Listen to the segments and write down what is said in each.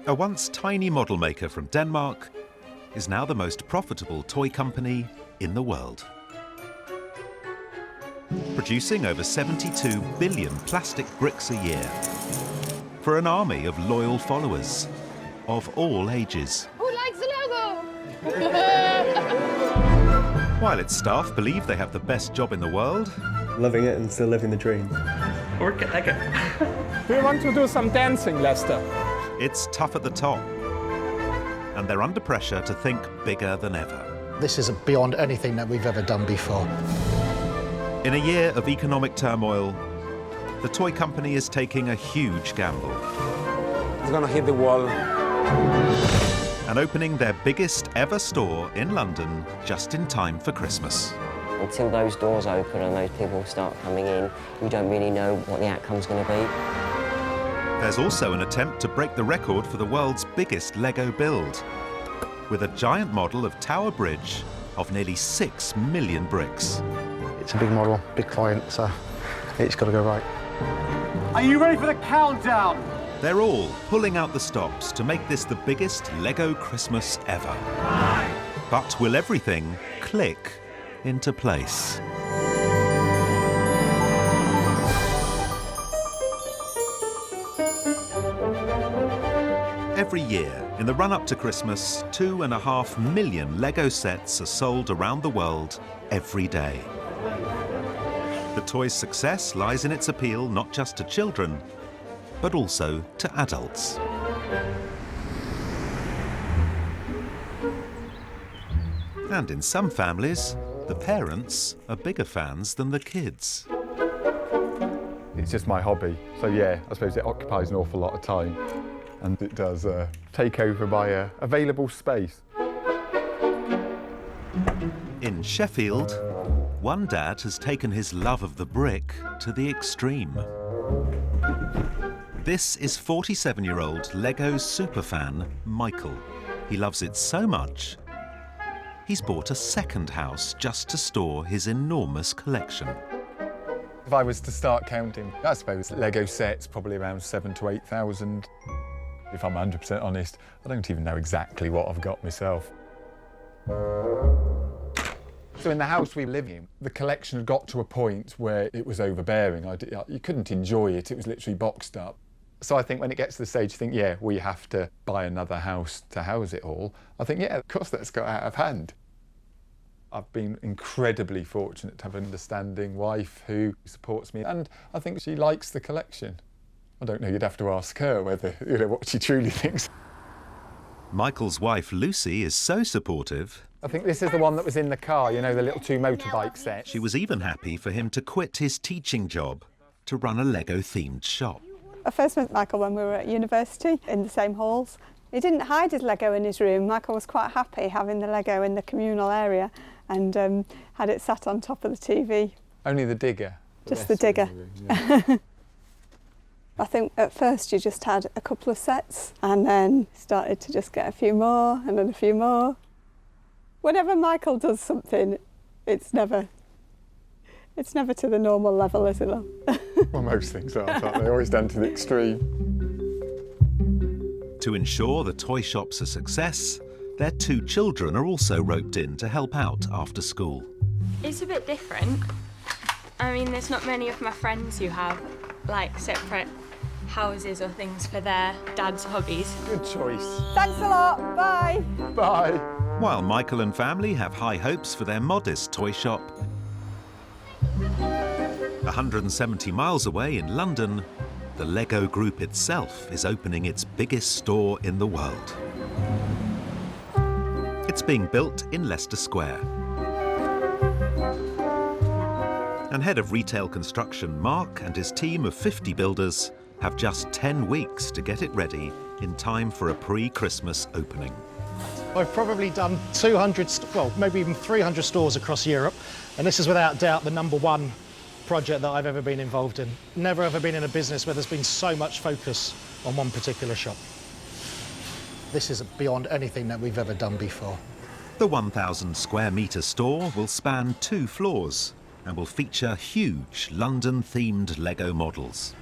A once tiny model maker from Denmark is now the most profitable toy company in the world. Producing over 72 billion plastic bricks a year for an army of loyal followers of all ages. Who likes the logo? While its staff believe they have the best job in the world, Loving it and still living the dream. Work it like it. We want to do some dancing, Leicester. it's tough at the top. And they're under pressure to think bigger than ever. This is beyond anything that we've ever done before. In a year of economic turmoil, the toy company is taking a huge gamble. It's gonna hit the wall. And opening their biggest ever store in London just in time for Christmas. Until those doors open and those people start coming in, we don't really know what the outcome's going to be. There's also an attempt to break the record for the world's biggest Lego build, with a giant model of Tower Bridge of nearly 6 million bricks. It's a big model, big client, so it's got to go right. Are you ready for the countdown? They're all pulling out the stops to make this the biggest Lego Christmas ever. But will everything click into place? Every year, in the run-up to Christmas, 2.5 million Lego sets are sold around the world every day. The toy's success lies in its appeal not just to children, but also to adults. And in some families, the parents are bigger fans than the kids. It's just my hobby, so yeah, I suppose it occupies an awful lot of time. And it does take over my available space. In Sheffield, one dad has taken his love of the brick to the extreme. This is 47-year-old Lego superfan Michael. He loves it so much, he's bought a second house just to store his enormous collection. If I was to start counting, I suppose Lego sets probably around 7,000 to 8,000. If I'm 100% honest, I don't even know exactly what I've got myself. So in the house we live in, the collection had got to a point where it was overbearing. You couldn't enjoy it, it was literally boxed up. So I think when it gets to the stage you think, yeah, we have to buy another house to house it all, I think, yeah, of course that's got out of hand. I've been incredibly fortunate to have an understanding wife who supports me, and I think she likes the collection. I don't know, you'd have to ask her whether, what she truly thinks. Michael's wife Lucy is so supportive. I think this is the one that was in the car, the little 2 motorbike sets. She was even happy for him to quit his teaching job to run a Lego-themed shop. I first met Michael when we were at university in the same halls. He didn't hide his Lego in his room. Michael was quite happy having the Lego in the communal area and had it sat on top of the TV. Only the digger? Just the digger. Yeah. I think at first you just had a couple of sets and then started to just get a few more and then a few more. Whenever Michael does something, it's never to the normal level, is it? Well, most things are, aren't they? They're always done to the extreme. To ensure the toy shop's a success, their 2 children are also roped in to help out after school. It's a bit different. I mean, there's not many of my friends who have, separate houses or things for their dad's hobbies. Good choice. Thanks a lot. Bye. Bye. While Michael and family have high hopes for their modest toy shop, 170 miles away in London, the Lego Group itself is opening its biggest store in the world. It's being built in Leicester Square. And head of retail construction Mark and his team of 50 builders have just 10 weeks to get it ready in time for a pre-Christmas opening. I've probably done 200, well, maybe even 300 stores across Europe, and this is without doubt the #1 project that I've ever been involved in. Never ever been in a business where there's been so much focus on one particular shop. This is beyond anything that we've ever done before. The 1,000 square metre store will span 2 floors and will feature huge London-themed Lego models.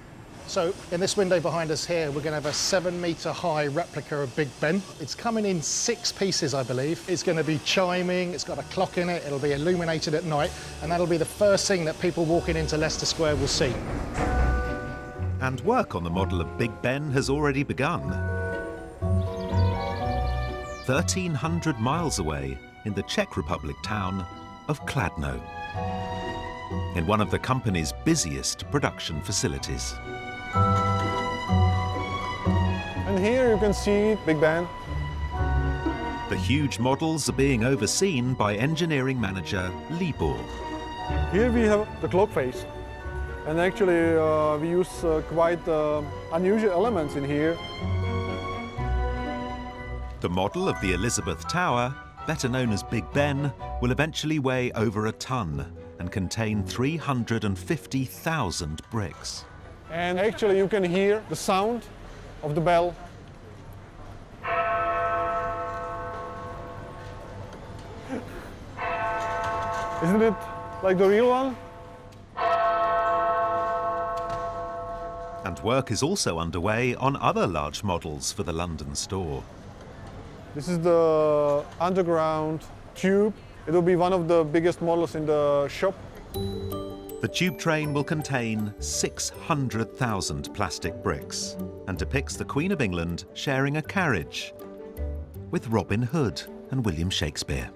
So in this window behind us here, we're going to have a 7-metre high replica of Big Ben. It's coming in 6 pieces, I believe. It's going to be chiming, it's got a clock in it, it'll be illuminated at night, and that'll be the first thing that people walking into Leicester Square will see. And work on the model of Big Ben has already begun. 1,300 miles away in the Czech Republic town of Kladno, in one of the company's busiest production facilities. And here you can see Big Ben. The huge models are being overseen by engineering manager Libor. Here we have the clock face. And actually we use quite unusual elements in here. The model of the Elizabeth Tower, better known as Big Ben, will eventually weigh over a ton and contain 350,000 bricks. And actually you can hear the sound of the bell. Isn't it like the real one? And work is also underway on other large models for the London store. This is the underground tube. It will be one of the biggest models in the shop. The tube train will contain 600,000 plastic bricks and depicts the Queen of England sharing a carriage with Robin Hood and William Shakespeare.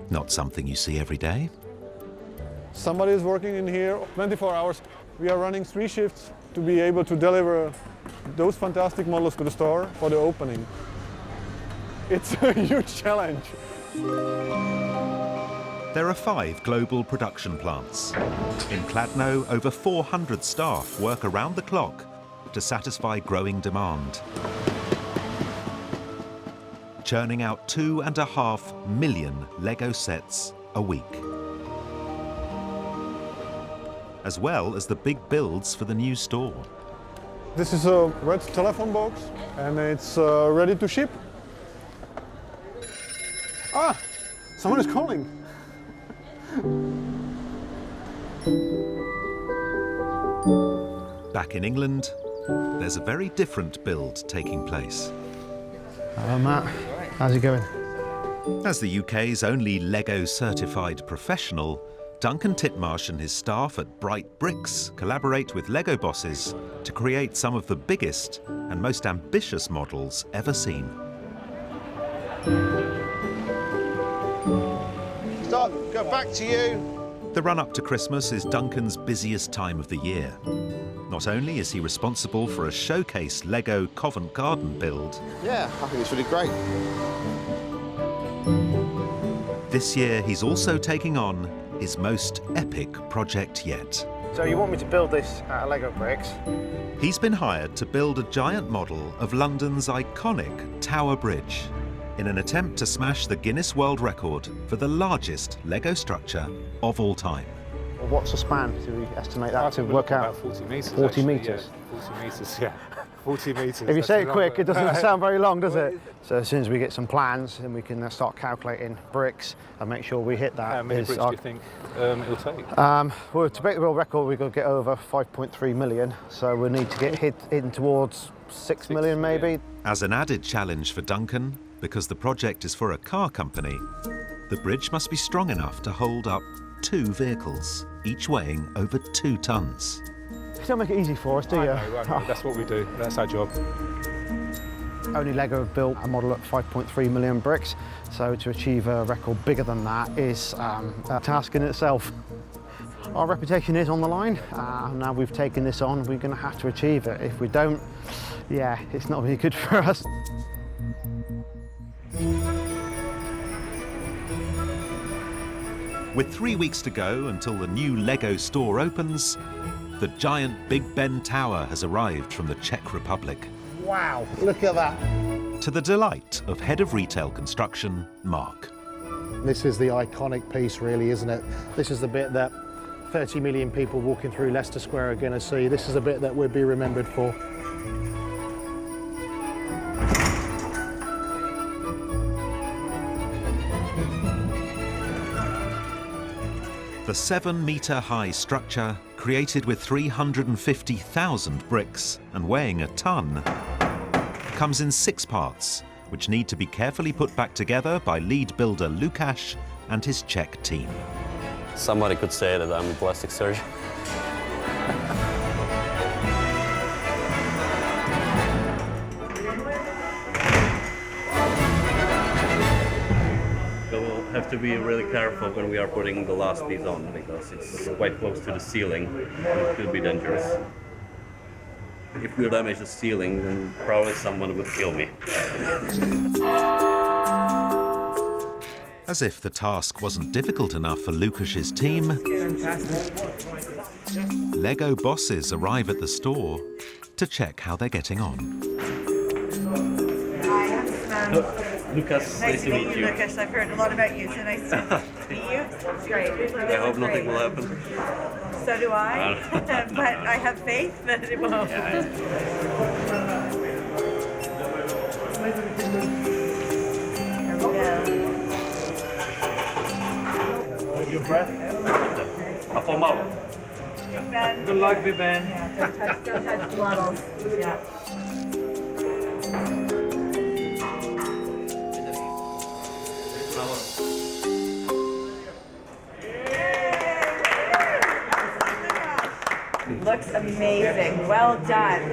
Not something you see every day. Somebody is working in here 24 hours. We are running 3 shifts to be able to deliver those fantastic models to the store for the opening. It's a huge challenge. There are 5 global production plants. In Kladno, over 400 staff work around the clock to satisfy growing demand, churning out 2.5 million Lego sets a week, as well as the big builds for the new store. This is a red telephone box and it's ready to ship. Ah, someone is calling. Back in England, there's a very different build taking place. Hello, Matt. How's it going? As the UK's only Lego certified professional, Duncan Titmarsh and his staff at Bright Bricks collaborate with Lego bosses to create some of the biggest and most ambitious models ever seen. Stop, go back to you. The run-up to Christmas is Duncan's busiest time of the year. Not only is he responsible for a showcase Lego Covent Garden build, yeah, I think it's really great. This year he's also taking on his most epic project yet. So you want me to build this out of Lego bricks? He's been hired to build a giant model of London's iconic Tower Bridge in an attempt to smash the Guinness World Record for the largest Lego structure of all time. Well, what's the span? Do we estimate that to work out? About 40 metres. 40 metres? Yeah, 40 metres, yeah. 40 metres. If you say it quick, it doesn't sound very long, does it? So as soon as we get some plans, then we can start calculating bricks and make sure we hit that. How many bricks do you think it'll take? Well, to break the world record, we've got to get over 5.3 million. So we need to get in towards 6 million, maybe. Yeah. As an added challenge for Duncan, because the project is for a car company, the bridge must be strong enough to hold up 2 vehicles, each weighing over 2 tons. You don't make it easy for us, do you? I know. That's what we do. That's our job. Only Lego have built a model at 5.3 million bricks, so to achieve a record bigger than that is a task in itself. Our reputation is on the line, and now we've taken this on, we're going to have to achieve it. If we don't, yeah, it's not really good for us. With 3 weeks to go until the new Lego store opens, the giant Big Ben Tower has arrived from the Czech Republic. Wow, look at that. To the delight of Head of Retail Construction, Mark. This is the iconic piece, really, isn't it? This is the bit that 30 million people walking through Leicester Square are going to see. This is a bit that we'll be remembered for. The 7-metre high structure created with 350,000 bricks and weighing a ton, comes in 6 parts, which need to be carefully put back together by lead builder Lukáš and his Czech team. Somebody could say that I'm a plastic surgeon. We'll have to be really careful when we are putting the last piece on, because it's quite close to the ceiling and it could be dangerous. If we damage the ceiling, then probably someone would kill me. As if the task wasn't difficult enough for Lukáš's team, Lego bosses arrive at the store to check how they're getting on. Lukáš, Nice to meet you, Lukáš. I've heard a lot about you, so nice to meet you. It's great. I hope nothing will happen. So do I, but I have faith that it won't. Your breath? A formal. Good luck, Ben. Yeah, don't touch the bottles. Yeah. Looks amazing. Well done.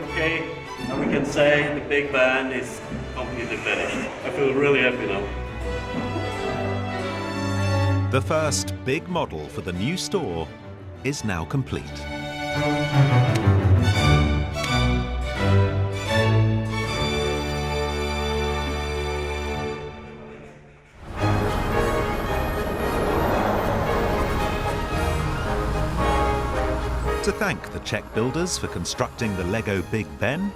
Okay, now we can say the big band is completely finished. I feel really happy now. The first big model for the new store is now complete. To thank the Czech builders for constructing the Lego Big Ben,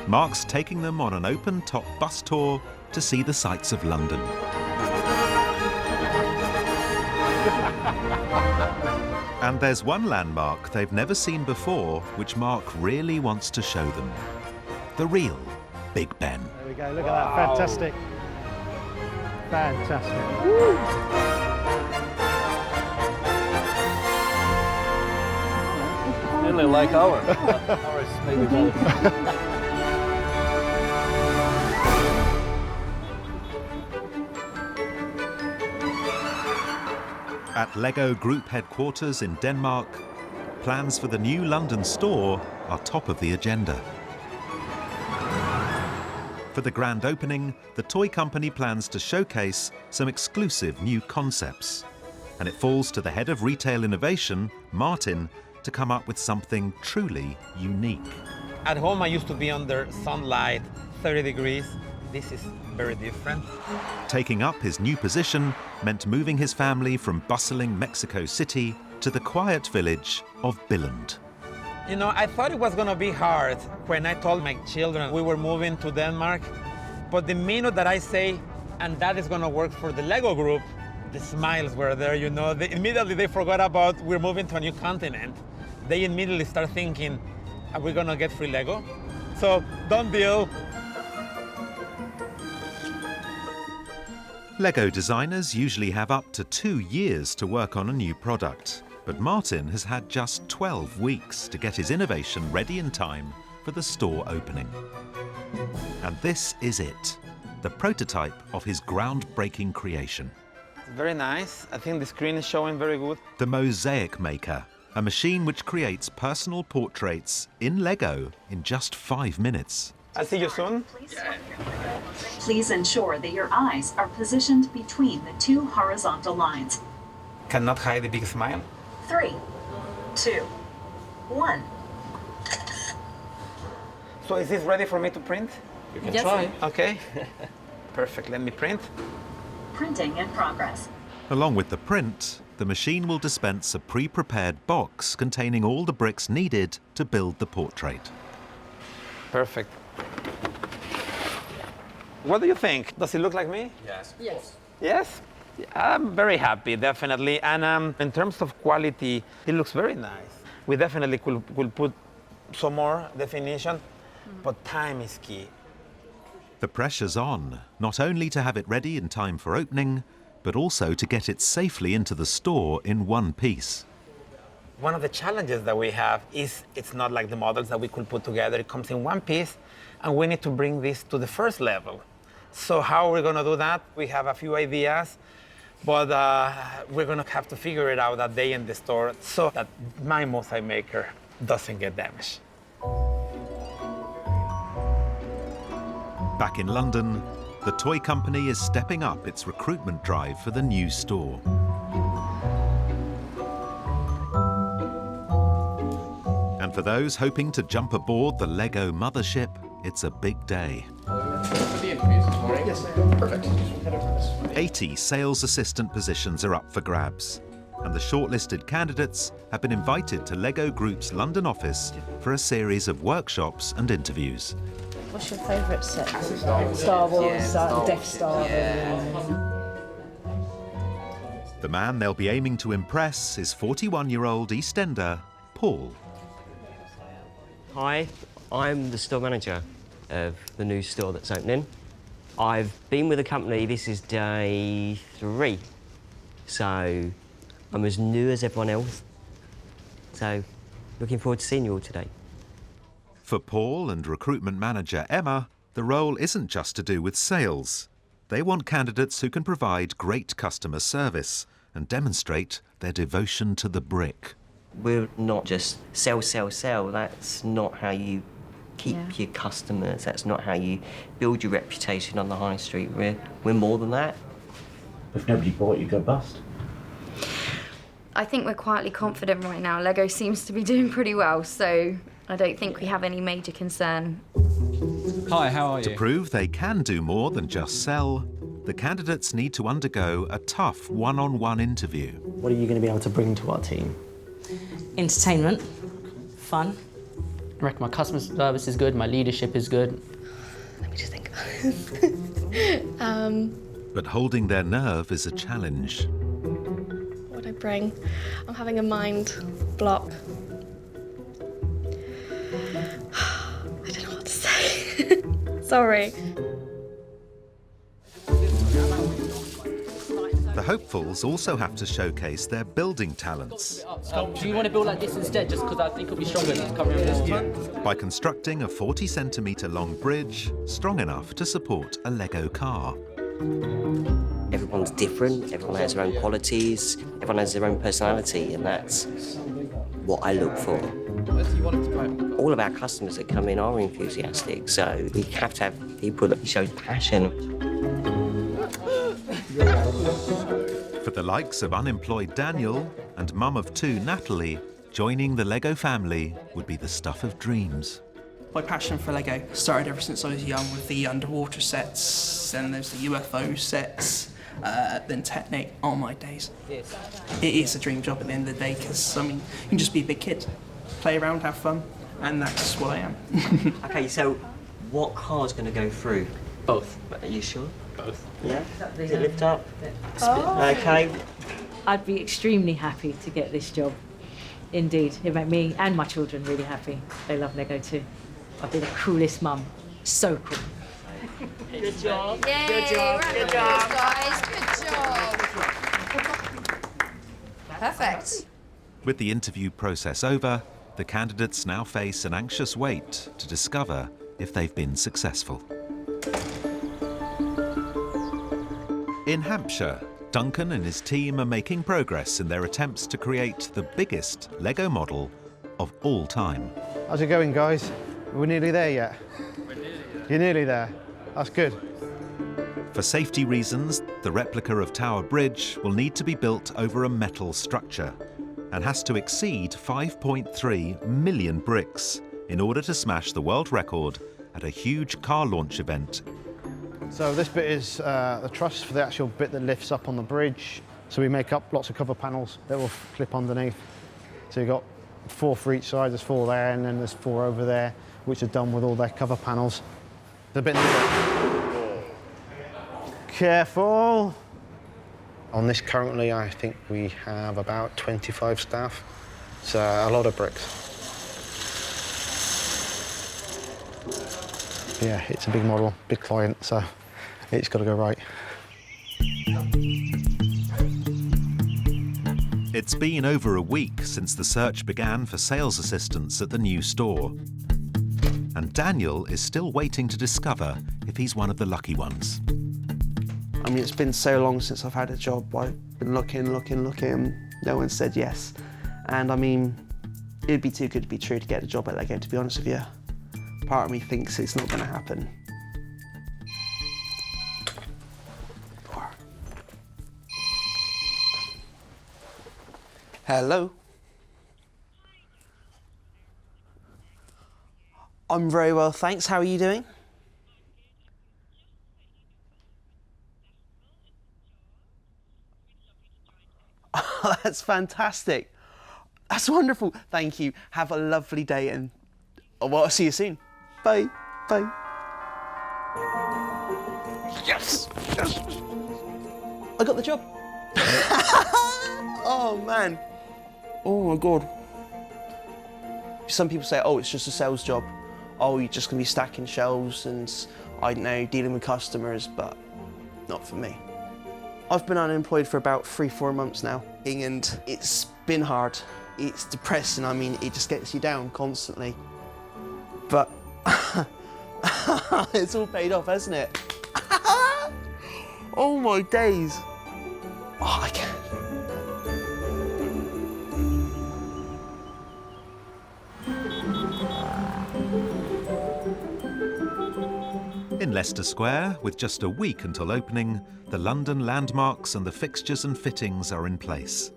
Mark's taking them on an open-top bus tour to see the sights of London. And there's one landmark they've never seen before, which Mark really wants to show them. The real Big Ben. There we go, look at that, fantastic. Fantastic. Woo. Really like ours. Ours maybe better. At Lego Group headquarters in Denmark, plans for the new London store are top of the agenda. For the grand opening, the toy company plans to showcase some exclusive new concepts. And it falls to the head of retail innovation, Martin, to come up with something truly unique. At home I used to be under sunlight, 30 degrees. This is very different. Taking up his new position meant moving his family from bustling Mexico City to the quiet village of Billund. You know, I thought it was gonna be hard when I told my children we were moving to Denmark, but the minute that I say, and that is gonna work for the Lego Group, the smiles were there, you know. Immediately they forgot about we're moving to a new continent. They immediately start thinking, are we gonna get free Lego? So, done deal. Lego designers usually have up to 2 years to work on a new product, but Martin has had just 12 weeks to get his innovation ready in time for the store opening. And this is it, the prototype of his groundbreaking creation. It's very nice. I think the screen is showing very good. The Mosaic Maker, a machine which creates personal portraits in Lego in just 5 minutes. I'll see you soon. Please ensure that your eyes are positioned between the 2 horizontal lines. Cannot hide the big smile. 3, 2, 1. So is this ready for me to print? You can try. Okay. Perfect, let me print. Printing in progress. Along with the print, the machine will dispense a pre-prepared box containing all the bricks needed to build the portrait. Perfect. What do you think? Does it look like me? Yes. Yes. Yes? I'm very happy, definitely. And in terms of quality, it looks very nice. We definitely could put some more definition, but time is key. The pressure's on, not only to have it ready in time for opening, but also to get it safely into the store in one piece. One of the challenges that we have is it's not like the models that we could put together. It comes in one piece, and we need to bring this to the first level. So how are we going to do that? We have a few ideas, but we're going to have to figure it out that day in the store so that my Mosaic maker doesn't get damaged. Back in London, the toy company is stepping up its recruitment drive for the new store. And for those hoping to jump aboard the Lego mothership, it's a big day. 80 sales assistant positions are up for grabs, and the shortlisted candidates have been invited to Lego Group's London office for a series of workshops and interviews. What's your favourite set? Star Wars, Death Star. The man they'll be aiming to impress is 41-year-old EastEnder Paul. Hi, I'm the store manager of the new store that's opening. I've been with the company, this is day 3, so I'm as new as everyone else. So, looking forward to seeing you all today. For Paul and recruitment manager Emma, the role isn't just to do with sales. They want candidates who can provide great customer service and demonstrate their devotion to the brick. We're not just sell, sell, sell. That's not how you keep your customers. That's not how you build your reputation on the high street. We're more than that. If nobody bought, you go bust. I think we're quietly confident right now. Lego seems to be doing pretty well, so I don't think we have any major concern. Hi, how are you? To prove they can do more than just sell, the candidates need to undergo a tough one-on-one interview. What are you going to be able to bring to our team? Entertainment, fun. I reckon my customer service is good, my leadership is good. Let me just think. But holding their nerve is a challenge. What would I bring? I'm having a mind block. I don't know what to say. Sorry. The hopefuls also have to showcase their building talents. Do you want to build like this instead, just because I think it'll be stronger than covering this? By constructing a 40-centimetre long bridge strong enough to support a Lego car. Everyone's different, everyone has their own qualities, everyone has their own personality, and that's what I look for. All of our customers that come in are enthusiastic, so we have to have people that show passion. For the likes of unemployed Daniel and mum of 2 Natalie, joining the Lego family would be the stuff of dreams. My passion for Lego started ever since I was young with the underwater sets, then there's the UFO sets, then Technic. Oh my days. It is a dream job at the end of the day because, I mean, you can just be a big kid, play around, have fun, and that's what I am. Okay, so what car's going to go through? Both. Are you sure? Both. Yeah? Does it lift up? Okay. I'd be extremely happy to get this job. Indeed, it made me and my children really happy. They love Lego too. I'd be the coolest mum. So cool. Good job. Yay, Good job. Good job. Guys, good job. Perfect. With the interview process over, the candidates now face an anxious wait to discover if they've been successful. In Hampshire, Duncan and his team are making progress in their attempts to create the biggest Lego model of all time. How's it going, guys? We're nearly there yet? You're nearly there. That's good. For safety reasons, the replica of Tower Bridge will need to be built over a metal structure and has to exceed 5.3 million bricks in order to smash the world record at a huge car launch event. So this bit is the truss for the actual bit that lifts up on the bridge. So we make up lots of cover panels that will clip underneath. So you've got 4 for each side, there's 4 there, and then there's 4 over there, which are done with all their cover panels. The bit careful. On this currently, I think we have about 25 staff. It's a lot of bricks. Yeah, it's a big model, big client, so it's got to go right. It's been over a week since the search began for sales assistants at the new store. And Daniel is still waiting to discover if he's one of the lucky ones. I mean, it's been so long since I've had a job. I've been looking. No one said yes. And I mean, it'd be too good to be true to get a job at Lego, to be honest with you. Part of me thinks it's not going to happen. Hello? I'm very well, thanks. How are you doing? Oh, that's fantastic. That's wonderful. Thank you. Have a lovely day and well, I'll see you soon. Bye. Bye. Yes! Yes! I got the job. Oh, man. Oh, my God. Some people say, oh, it's just a sales job. Oh, you're just going to be stacking shelves and, I don't know, dealing with customers, but not for me. I've been unemployed for about 3-4 months now, and it's been hard. It's depressing. I mean, it just gets you down constantly. But it's all paid off, hasn't it? Oh, my days. Oh, I can't. In Leicester Square, with just a week until opening, the London landmarks and the fixtures and fittings are in place.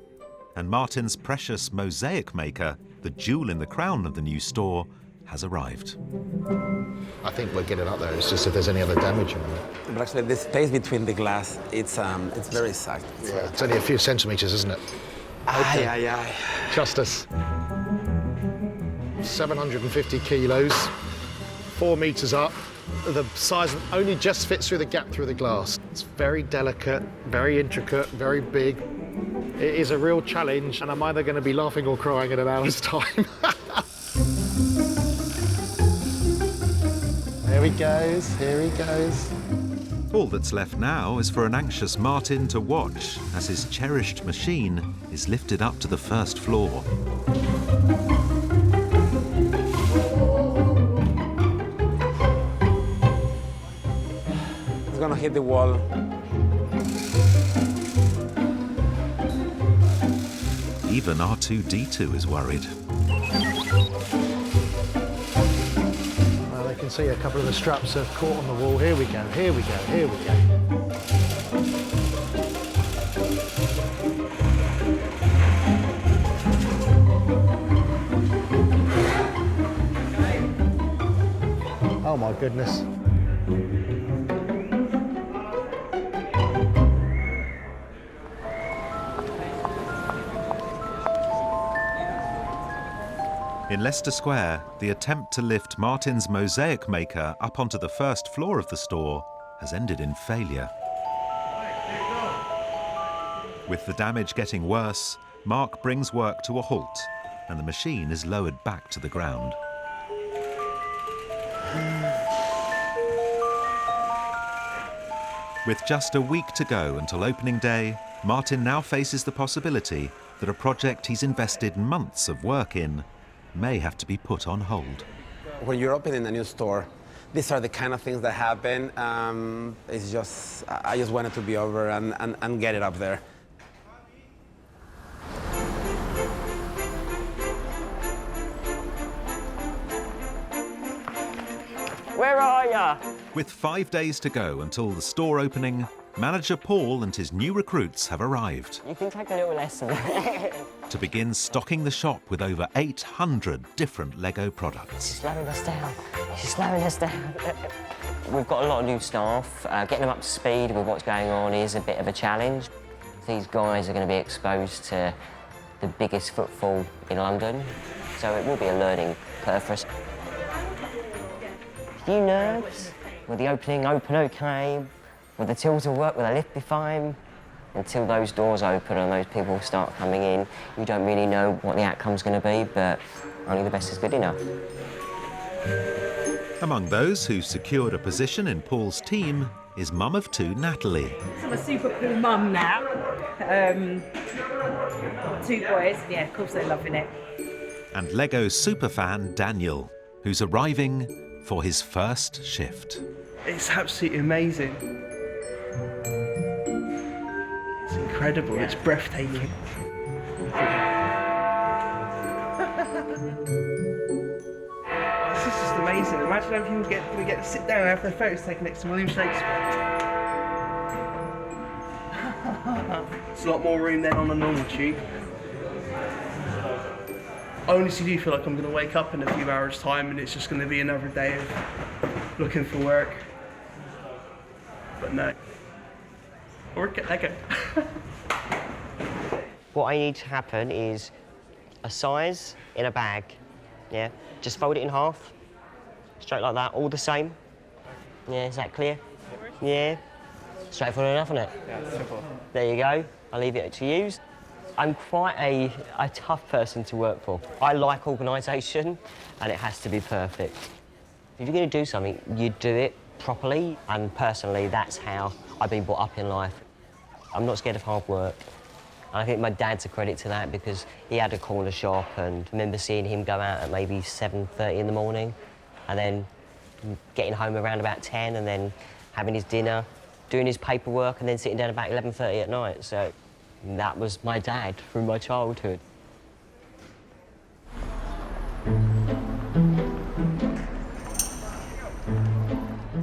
And Martin's precious Mosaic maker, the jewel in the crown of the new store, has arrived. I think we'll get it up there. It's just if there's any other damage on it. But actually, the space between the glass, it's very tight. Yeah, it's only a few centimetres, isn't it? Aye, aye, aye. Trust us. 750 kilos, 4 metres up. The size only just fits through the gap through the glass. It's very delicate, very intricate, very big. It is a real challenge, and I'm either going to be laughing or crying in an hour's time. Here he goes, here he goes. All that's left now is for an anxious Martin to watch as his cherished machine is lifted up to the first floor. It's gonna hit the wall. Even R2-D2 is worried. Well, they can see a couple of the straps have caught on the wall. Here we go, here we go, here we go. Oh my goodness. In Leicester Square, the attempt to lift Martin's Mosaic maker up onto the first floor of the store has ended in failure. With the damage getting worse, Mark brings work to a halt and the machine is lowered back to the ground. With just a week to go until opening day, Martin now faces the possibility that a project he's invested months of work in may have to be put on hold. When you're opening a new store, these are the kind of things that happen. It's just, I just want it to be over and get it up there. Where are ya? With 5 days to go until the store opening, manager Paul and his new recruits have arrived. You can take a little lesson. To begin stocking the shop with over 800 different Lego products. She's slowing us down. She's slowing us down. We've got a lot of new staff. Getting them up to speed with what's going on is a bit of a challenge. These guys are going to be exposed to the biggest footfall in London, so it will be a learning curve for us. You nerves? Will the opening open okay? Will the tills will work? Will the lift be fine? Until those doors open and those people start coming in, you don't really know what the outcome's going to be, but only the best is good enough. Among those who secured a position in Paul's team is mum of two, Natalie. I'm a super cool mum now. Two boys, yeah, of course they're loving it. And Lego superfan Daniel, who's arriving for his first shift. It's absolutely amazing. It's incredible, it's breathtaking. This is just amazing. Imagine how people get to sit down and have their photos taken next to William Shakespeare. It's a lot more room than on a normal tube. I honestly do feel like I'm going to wake up in a few hours' time and it's just going to be another day of looking for work. But no. Work at Lego. What I need to happen is a size in a bag, yeah? Just fold it in half, straight like that, all the same. Yeah, is that clear? Yeah. Straightforward enough, isn't it? Yeah, simple. There you go. I'll leave it to you. I'm quite a tough person to work for. I like organisation, and it has to be perfect. If you're going to do something, you do it properly, and personally, that's how I've been brought up in life. I'm not scared of hard work. And I think my dad's a credit to that because he had a corner shop, and I remember seeing him go out at maybe 7:30 in the morning, and then getting home around about 10, and then having his dinner, doing his paperwork, and then sitting down about 11:30 at night. So that was my dad from my childhood.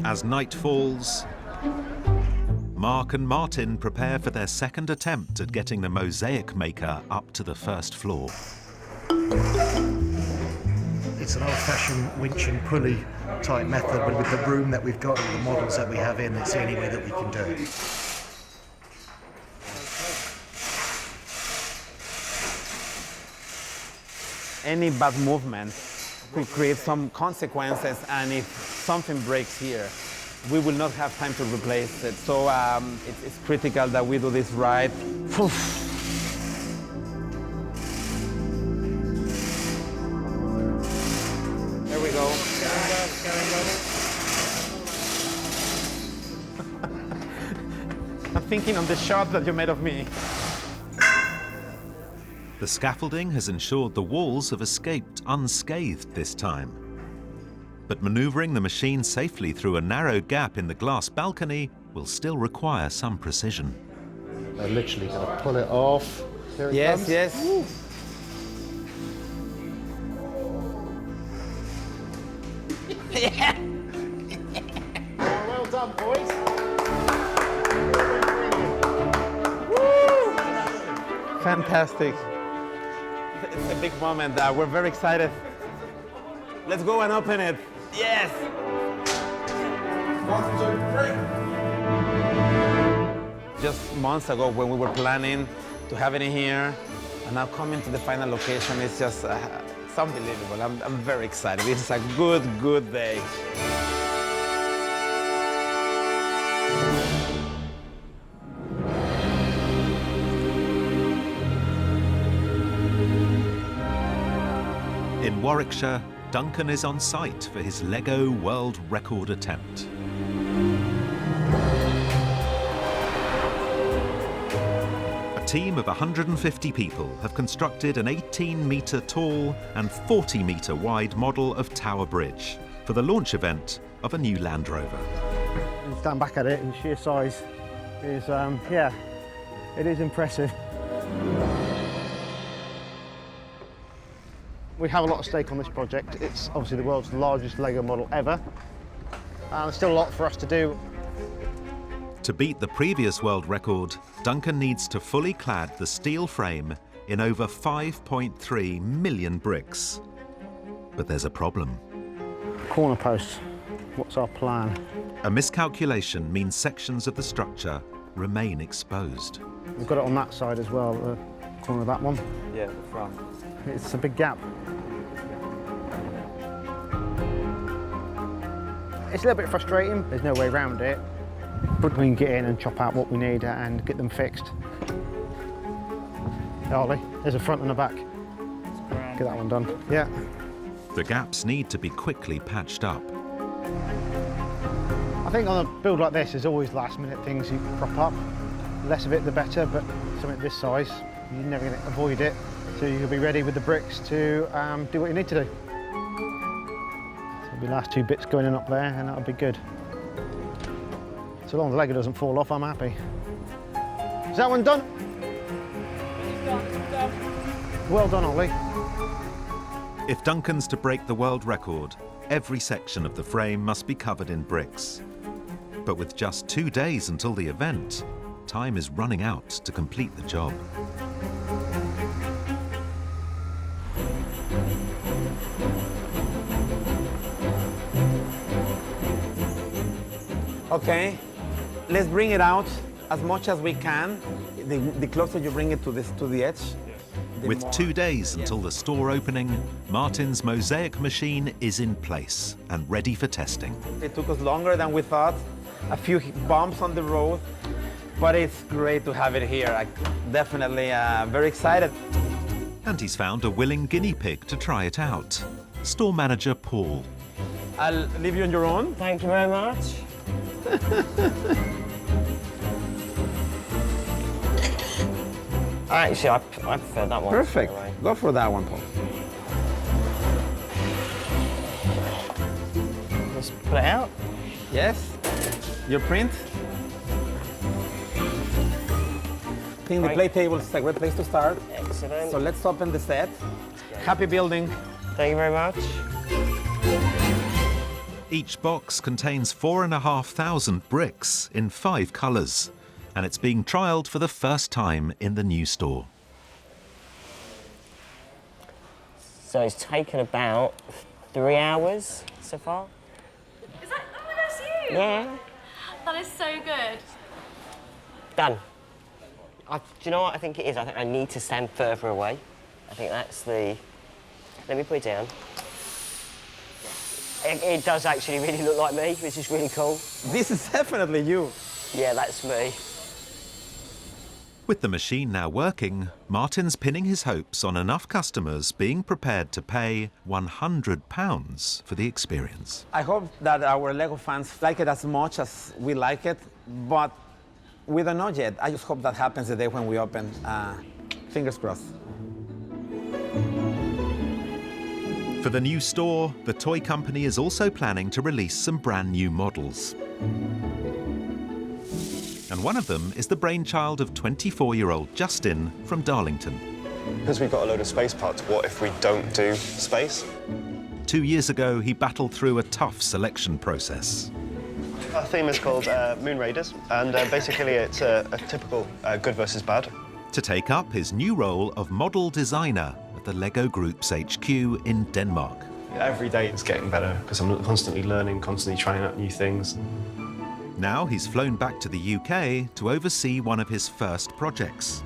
As night falls, Mark and Martin prepare for their second attempt at getting the Mosaic maker up to the first floor. It's an old-fashioned winch and pulley type method, but with the room that we've got and the models that we have in, it's the only way that we can do it. Any bad movement could create some consequences, and if something breaks here, we will not have time to replace it. So it's critical that we do this right. There we go. I'm thinking on the shot that you made of me. The scaffolding has ensured the walls have escaped unscathed this time. But manoeuvring the machine safely through a narrow gap in the glass balcony will still require some precision. They're literally going to pull it off. Here it comes. Yes. Woo. Yeah. Well done, boys. Fantastic. It's a big moment. We're very excited. Let's go and open it. Yes. 1, 2, 3. Just months ago when we were planning to have it in here, and now coming to the final location, it's just it's unbelievable. I'm very excited. This is a good day. In Warwickshire, Duncan is on site for his Lego world record attempt. A team of 150 people have constructed an 18-metre tall and 40-metre wide model of Tower Bridge for the launch event of a new Land Rover. And stand back at it, and sheer size is, yeah, it is impressive. We have a lot of stake on this project. It's obviously the world's largest Lego model ever, and there's still a lot for us to do. To beat the previous world record, Duncan needs to fully clad the steel frame in over 5.3 million bricks. But there's a problem. Corner posts. What's our plan? A miscalculation means sections of the structure remain exposed. We've got it on that side as well, the corner of that one. Yeah, the front. It's a big gap. It's a little bit frustrating. There's no way around it. But we can get in and chop out what we need and get them fixed. Ollie, there's a front and a back. Get that one done. Yeah. The gaps need to be quickly patched up. I think on a build like this, there's always last-minute things you crop up. The less of it, the better, but something this size, you're never going to avoid it. So you'll be ready with the bricks to do what you need to do. So the last 2 bits going in up there, and that'll be good. So long as the Lego doesn't fall off, I'm happy. Is that one done? Well done, Ollie. If Duncan's to break the world record, every section of the frame must be covered in bricks. But with just 2 days until the event, time is running out to complete the job. Okay, let's bring it out as much as we can. The closer you bring it to the edge. With 2 days until the store opening, Martin's Mosaic machine is in place and ready for testing. It took us longer than we thought. A few bumps on the road, but it's great to have it here. I'm definitely very excited. And he's found a willing guinea pig to try it out. Store manager Paul. I'll leave you on your own. Thank you very much. Actually, I prefer that one. Perfect. Go for that one, Paul. Let's put it out. Yes. Your print. I think the play table is a great place to start. Excellent. So let's open the set. Happy building. Thank you very much. Each box contains 4,500 bricks in 5 colours, and it's being trialled for the first time in the new store. So it's taken about 3 hours so far. Is that, oh my gosh, you? Yeah. That is so good. Done. Do you know what I think it is? I think I need to stand further away. I think that's the... Let me put it down. It does actually really look like me, which is really cool. This is definitely you. Yeah, that's me. With the machine now working, Martin's pinning his hopes on enough customers being prepared to pay £100 for the experience. I hope that our Lego fans like it as much as we like it, but we don't know yet. I just hope that happens the day when we open. Fingers crossed. For the new store, the toy company is also planning to release some brand new models. And one of them is the brainchild of 24-year-old Justin from Darlington. Because we've got a load of space parts, what if we don't do space? 2 years ago, he battled through a tough selection process. Our theme is called Moon Raiders, and basically it's a typical good versus bad. To take up his new role of model designer at the Lego Group's HQ in Denmark. Every day it's getting better, because I'm constantly learning, constantly trying out new things. Now he's flown back to the UK to oversee one of his first projects.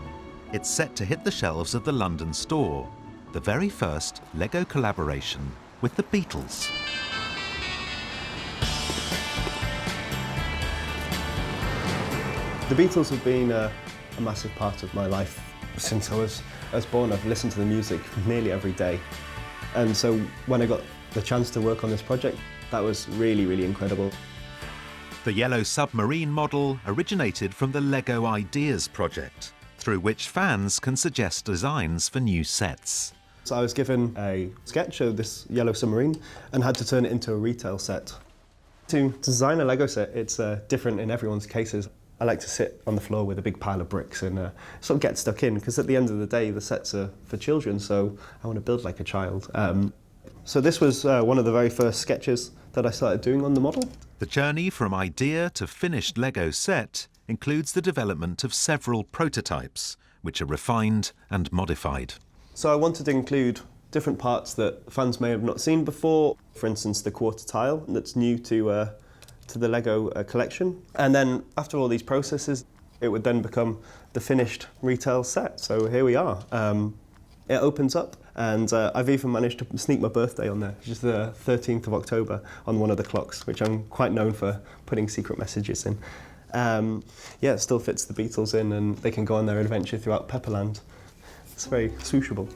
It's set to hit the shelves of the London store, the very first Lego collaboration with the Beatles. The Beatles have been a massive part of my life since I was born. I've listened to the music nearly every day. And so when I got the chance to work on this project, that was really, really incredible. The yellow submarine model originated from the Lego Ideas project, through which fans can suggest designs for new sets. So I was given a sketch of this yellow submarine and had to turn it into a retail set. To design a Lego set, it's different in everyone's cases. I like to sit on the floor with a big pile of bricks and sort of get stuck in, because at the end of the day, the sets are for children, so I want to build like a child. So this was one of the very first sketches that I started doing on the model. The journey from idea to finished Lego set includes the development of several prototypes, which are refined and modified. So I wanted to include different parts that fans may have not seen before. For instance, the quarter tile that's new to the Lego collection. And then after all these processes, it would then become the finished retail set. So here we are. It opens up, and I've even managed to sneak my birthday on there, which is the 13th of October on one of the clocks, which I'm quite known for putting secret messages in. Yeah, it still fits the Beatles in, and they can go on their adventure throughout Pepperland. It's very swooshable.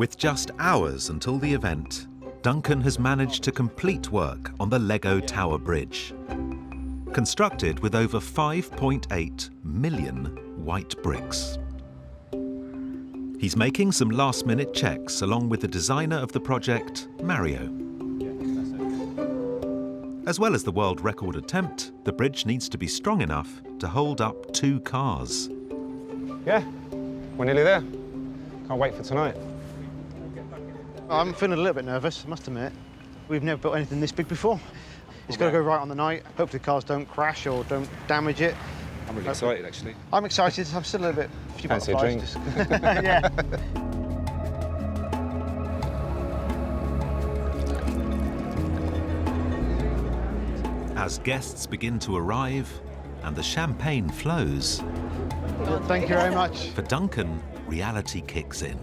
With just hours until the event, Duncan has managed to complete work on the Lego Tower Bridge. Constructed with over 5.8 million white bricks. He's making some last-minute checks along with the designer of the project, Mario. As well as the world record attempt, the bridge needs to be strong enough to hold up 2 cars. Yeah, we're nearly there. Can't wait for tonight. I'm feeling a little bit nervous, I must admit. We've never built anything this big before. It's got to go right on the night. Hopefully the cars don't crash or don't damage it. I'm really excited, actually. I'm excited. I'm still a little bit... Fancy a drink. Yeah. As guests begin to arrive and the champagne flows... Well, thank you very much. For Duncan, reality kicks in.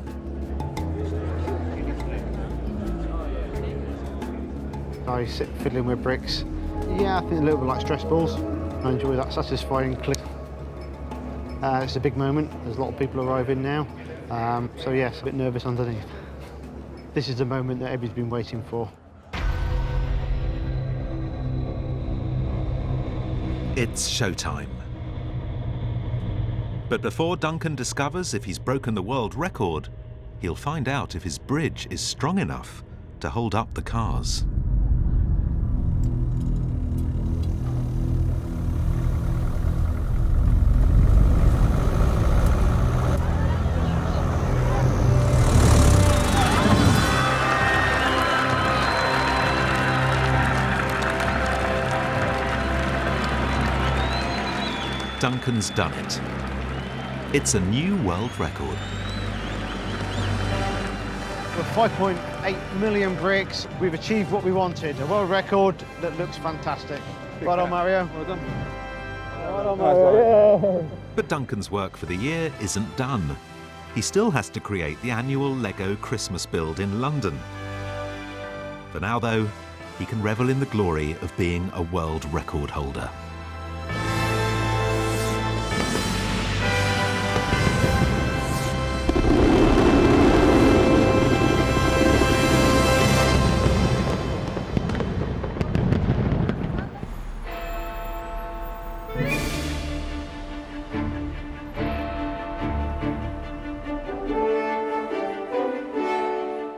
I sit fiddling with bricks. Yeah, I think a little bit like stress balls. I enjoy that satisfying click. It's a big moment. There's a lot of people arriving now. So yes, a bit nervous underneath. This is the moment that everybody's been waiting for. It's showtime. But before Duncan discovers if he's broken the world record, he'll find out if his bridge is strong enough to hold up the cars. Duncan's done it. It's a new world record. With 5.8 million bricks, we've achieved what we wanted. A world record that looks fantastic. Well done, Mario. Well done. Well done, Mario. Yeah. But Duncan's work for the year isn't done. He still has to create the annual Lego Christmas build in London. For now, though, he can revel in the glory of being a world record holder.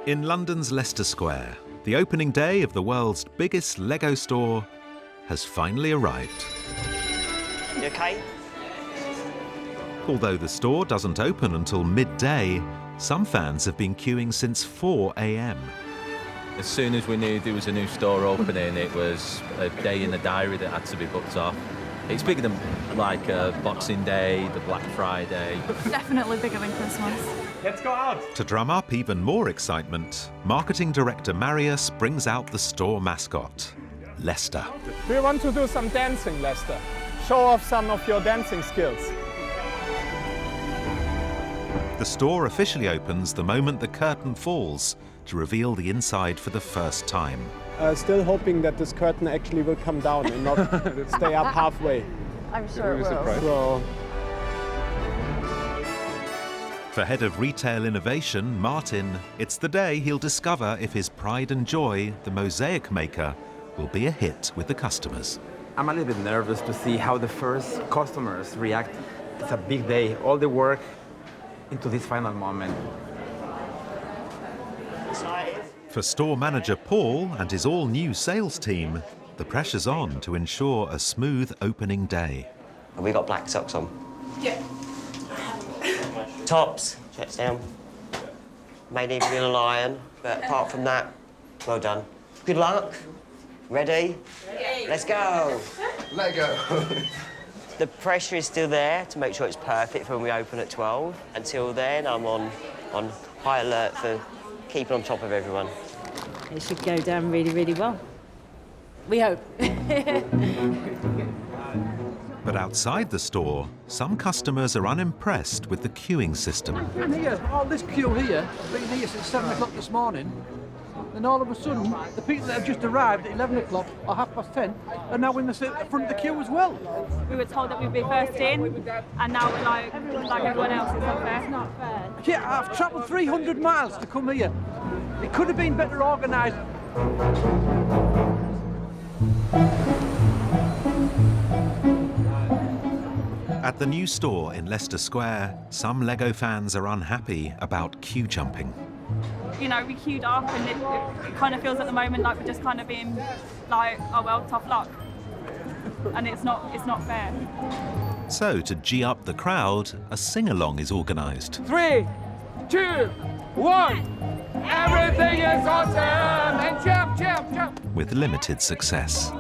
In London's Leicester Square, the opening day of the world's biggest Lego store has finally arrived. You okay? Although the store doesn't open until midday, some fans have been queuing since 4 a.m. As soon as we knew there was a new store opening, it was a day in the diary that had to be booked off. It's bigger than like Boxing Day, the Black Friday. Definitely bigger than Christmas. Let's go out! To drum up even more excitement, marketing director Marius brings out the store mascot, Leicester. We want to do some dancing, Leicester. Show off some of your dancing skills. The store officially opens the moment the curtain falls to reveal the inside for the first time. Still hoping that this curtain actually will come down and not stay up halfway. I'm sure it will. So, For head of retail innovation, Martin, it's the day he'll discover if his pride and joy, the Mosaic maker, will be a hit with the customers. I'm a little bit nervous to see how the first customers react. It's a big day, all the work into this final moment. For store manager Paul and his all-new sales team, the pressure's on to ensure a smooth opening day. Have we got black socks on? Yeah. Tops, checks down. May need to be in a lion, but apart from that, well done. Good luck. Ready? Let's go. Let go. The pressure is still there to make sure it's perfect for when we open at 12. Until then, I'm on high alert for keeping on top of everyone. It should go down really, really well. We hope. But outside the store, some customers are unimpressed with the queuing system. Here, all this queue here, been here since 7 o'clock this morning. and all of a sudden, the people that have just arrived at 11 o'clock or 10:30 are now in the front of the queue as well. We were told that we'd be first in, and now we're like everyone else. It's not fair. It's not fair. Yeah, I've travelled 300 miles to come here. It could have been better organised. At the new store in Leicester Square, some LEGO fans are unhappy about queue jumping. You know, we queued up, and it kind of feels at the moment like we're just kind of being like, oh well, tough luck, and it's not fair. So, to G up the crowd, a sing-along is organised. 3, 2, 1. Everything is awesome! And jump, jump, jump! With limited success.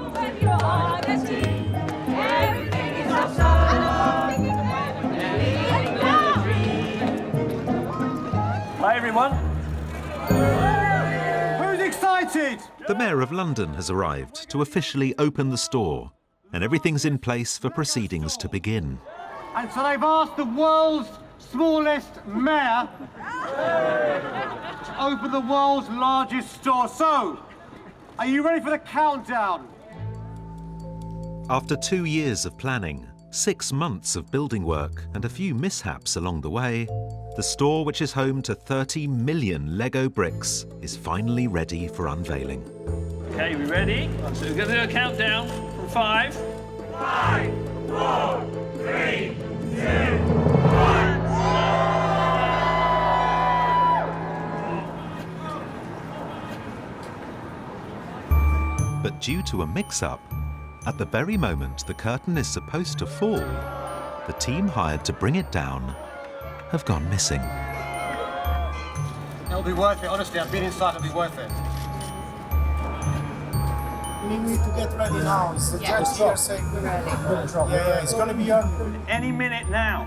Hi everyone. Who's excited? The Mayor of London has arrived to officially open the store, and everything's in place for proceedings to begin. And so they've asked the world's smallest mayor to open the world's largest store. So, are you ready for the countdown? After 2 years of planning, 6 months of building work, and a few mishaps along the way, the store, which is home to 30 million LEGO bricks, is finally ready for unveiling. Okay, we ready? So we're going to do a countdown from 5. 5, 4, 3, 2, 1. But due to a mix-up, at the very moment the curtain is supposed to fall, the team hired to bring it down have gone missing. It'll be worth it, honestly. I've been inside, it'll be worth it. We need to get ready now. It's the judge here saying we're ready. Yeah, it's gonna be on any minute now.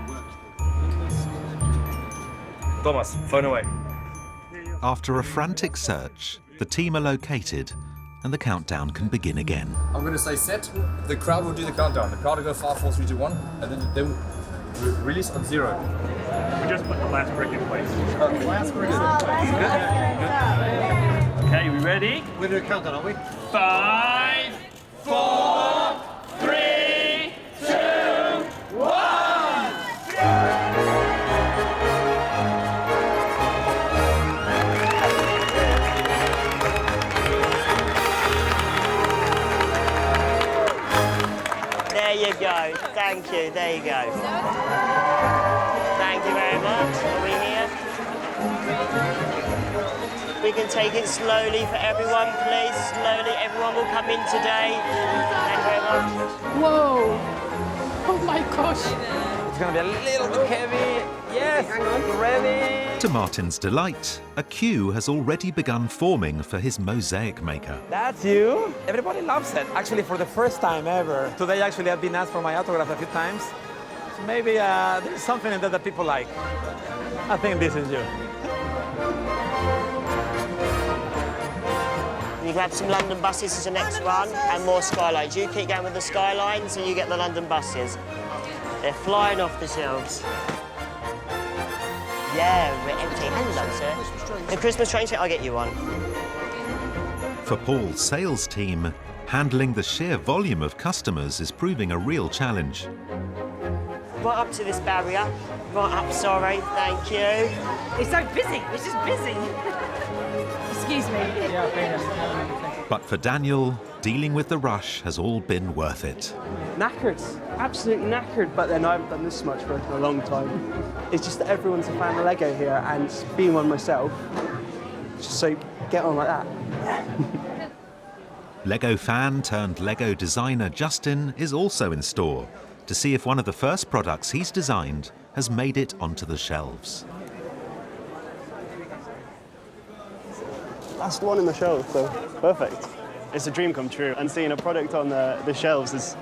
Thomas, phone away. After a frantic search, the team are located and the countdown can begin again. I'm going to say set. The crowd will do the countdown. The crowd will go 5, 4, 3, 2, 1, and then they will release on 0. We just put the last brick in place. Okay. Last brick is in place. Good. Okay, we ready? We're going to do a countdown, aren't we? 5, 4, 3, 2, 1. There you go. Thank you. There you go. Thank you very much. Are we here? We can take it slowly for everyone, please. Slowly. Everyone will come in today. Thank you very much. Whoa! Oh my gosh! It's gonna be a little bit heavy. Yes, ready. To Martin's delight, a queue has already begun forming for his mosaic maker. That's you. Everybody loves it. Actually, for the first time ever. Today, actually, I've been asked for my autograph a few times. So maybe there's something in there that people like. I think this is you. You grab some London buses as the next one, and more skylines. You keep going with the skylines, and you get the London buses. They're flying off the shelves. Yeah, we're empty. Hello, sir. The Christmas train set, I'll get you one. For Paul's sales team, handling the sheer volume of customers is proving a real challenge. Right up to this barrier. Right up, sorry, thank you. It's so busy. It's just busy. Excuse me. But for Daniel, dealing with the rush has all been worth it. Knackered, absolutely knackered, but then I haven't done this much for a long time. It's just that everyone's a fan of Lego here, and being one myself, just so get on like that. Lego fan turned Lego designer Justin is also in store to see if one of the first products he's designed has made it onto the shelves. Last one in the shelf, so perfect. It's a dream come true, and seeing a product on the shelves is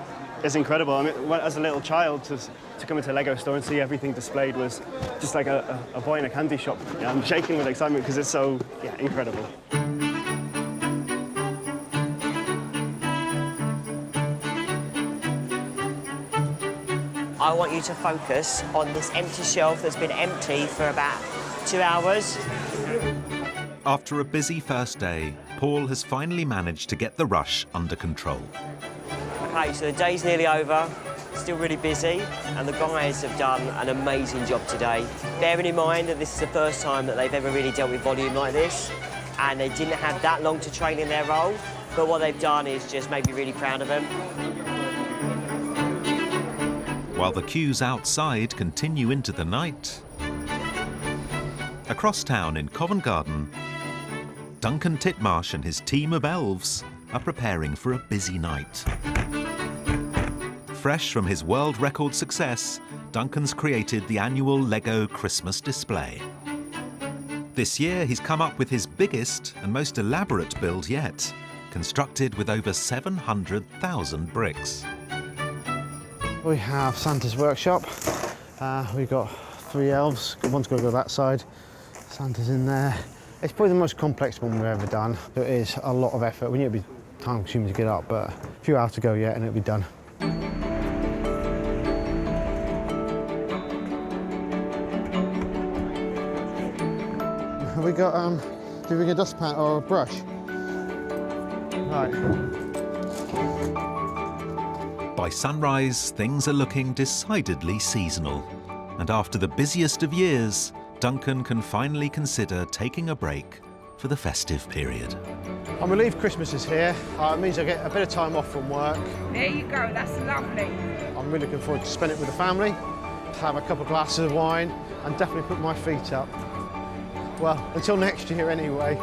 incredible. I mean, as a little child, to come into a Lego store and see everything displayed was just like a boy in a candy shop. Yeah, I'm shaking with excitement because it's so incredible. I want you to focus on this empty shelf that's been empty for about 2 hours. After a busy first day, Paul has finally managed to get the rush under control. Okay, so the day's nearly over, still really busy, and the guys have done an amazing job today. Bearing in mind that this is the first time that they've ever really dealt with volume like this, and they didn't have that long to train in their role, but what they've done is just make me really proud of them. While the queues outside continue into the night, across town in Covent Garden, Duncan Titmarsh and his team of elves are preparing for a busy night. Fresh from his world record success, Duncan's created the annual Lego Christmas display. This year, he's come up with his biggest and most elaborate build yet, constructed with over 700,000 bricks. We have Santa's workshop. We've got 3 elves. One's got to go that side. Santa's in there. It's probably the most complex one we've ever done. It is a lot of effort. We need to be time-consuming to get up, but a few hours to go yet, and it'll be done. Have we got, do we get a dustpan or a brush? Right. By sunrise, things are looking decidedly seasonal. And after the busiest of years, Duncan can finally consider taking a break for the festive period. I'm relieved Christmas is here. It means I get a bit of time off from work. There you go, that's lovely. I'm really looking forward to spending it with the family, have a couple of glasses of wine, and definitely put my feet up. Well, until next year anyway.